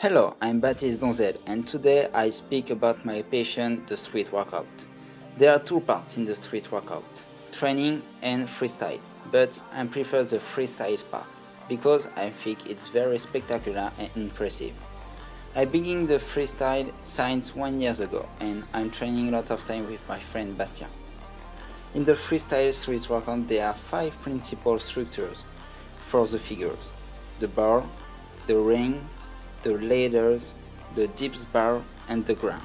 Hello, I'm Baptiste Donzel, and today I speak about my passion, the street workout. There are two parts in the street workout, training and freestyle, but I prefer the freestyle part because I think it's very spectacular and impressive. I began the freestyle since 1 year ago, and I'm training a lot of time with my friend Bastien. In the freestyle street workout, there are 5 principal structures for the figures: the bar, the ring, the ladders, the dips bar, and the ground.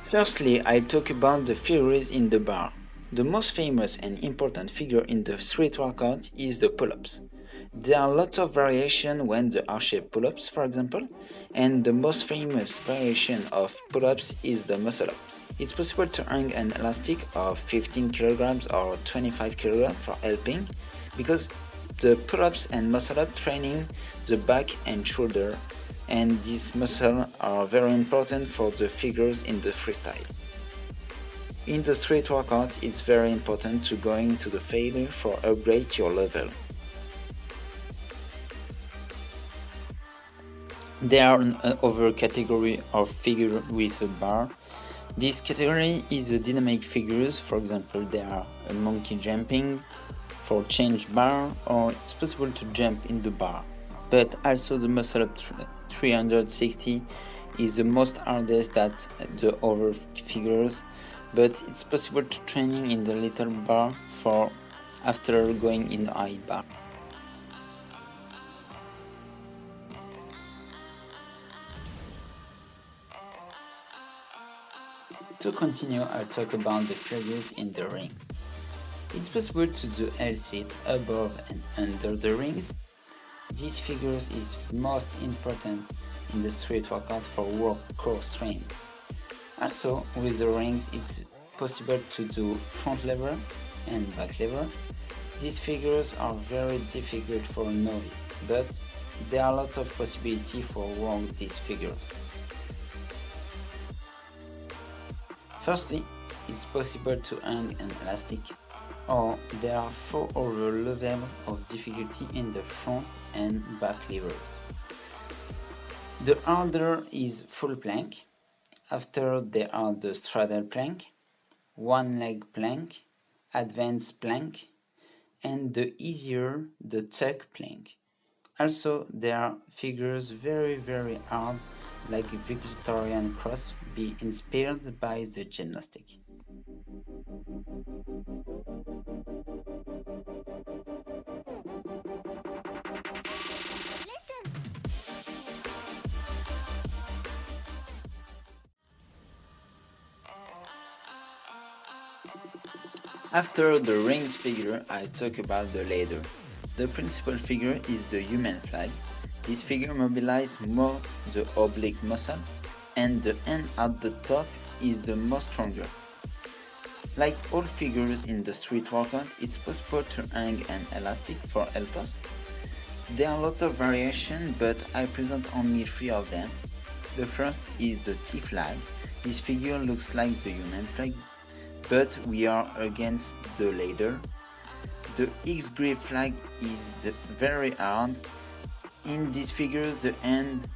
Firstly, I talk about the figures in the bar. The most famous and important figure in the street workout is the pull-ups. There are lots of variation when the R-shaped pull-ups, for example, and the most famous variation of pull-ups is the muscle-up. It's possible to hang an elastic of 15 kilograms or 25 kilograms for helping, because the pull-ups and muscle-up training the back and shoulder, and these muscles are very important for the figures in the freestyle. In the street workout, it's very important to going to the failure for upgrade your level. There are another category of figure with a bar. This category is the dynamic figures. For example, there are a monkey jumping for change bar, or it's possible to jump in the bar. But also the muscle up 360 is the most hardest that the other figures, but it's possible to training in the little bar for after going in the high bar. To continue, I'll talk about the figures in the rings. It's possible to do L-sits above and under the rings. These figures is most important in the street workout for work core strength. Also, with the rings, it's possible to do front lever and back lever. These figures are very difficult for a novice, but there are a lot of possibility for work these figures. Firstly, it's possible to hang an elastic, or there are 4 other levels of difficulty in the front and back levers. The harder is full plank. After there are the straddle plank, one leg plank, advanced plank, and the easier the tuck plank. Also, there are figures very hard, like Victorian cross, be inspired by the gymnastic. After the rings figure, I talk about the ladder. The principal figure is the human flag. This figure mobilizes more the oblique muscle, and the end at the top is the most stronger. Like all figures in the street workout, it's possible to hang an elastic for help us. There are a lot of variations, but I present only 3 of them. The first is the T flag. This figure looks like the human flag, but we are against the ladder. The X grip flag is very hard. In this figure, the ends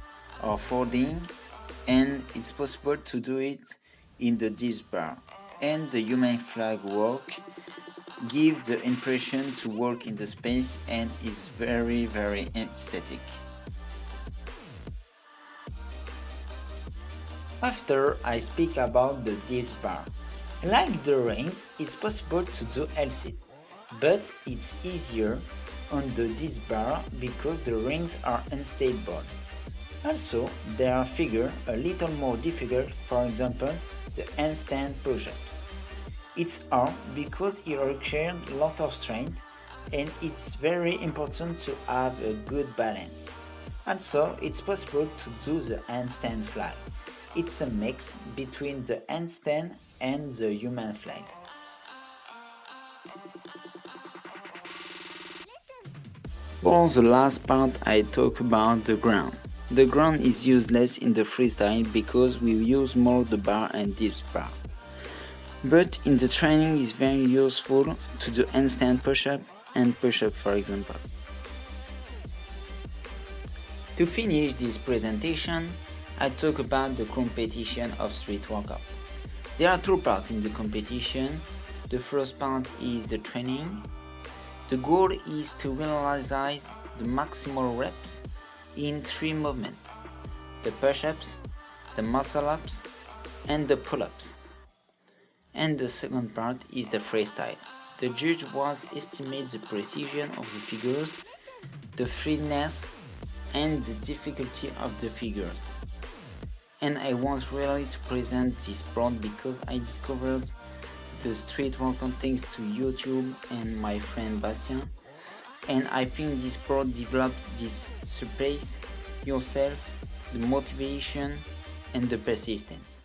are folding, and it's possible to do it in the dips bar. And the human flag walk gives the impression to walk in the space and is very aesthetic. After, I speak about the dips bar. Like the rings, it's possible to do L-sit, but it's easier on the dips bar because the rings are unstable. Also, there are figures a little more difficult, for example, the handstand push-ups. It's hard because it requires a lot of strength, and it's very important to have a good balance. Also, it's possible to do the handstand flag. It's a mix between the handstand and the human flag. For the last part, I talk about the ground. The ground is useless in the freestyle because we use more the bar and dips bar. But in the training it's very useful to do handstand push-up and push-up, for example. To finish this presentation, I talk about the competition of street workout. There are two parts in the competition. The first part is the training. The goal is to realize the maximal reps in 3 movements: the push-ups, the muscle-ups, and the pull-ups. And the second part is the freestyle. The judge was estimate the precision of the figures, the fitness, and the difficulty of the figures. And I want really to present this sport because I discovered the street workout thanks to YouTube and my friend Bastien, and I think this sport developed this surpass yourself, the motivation and the persistence.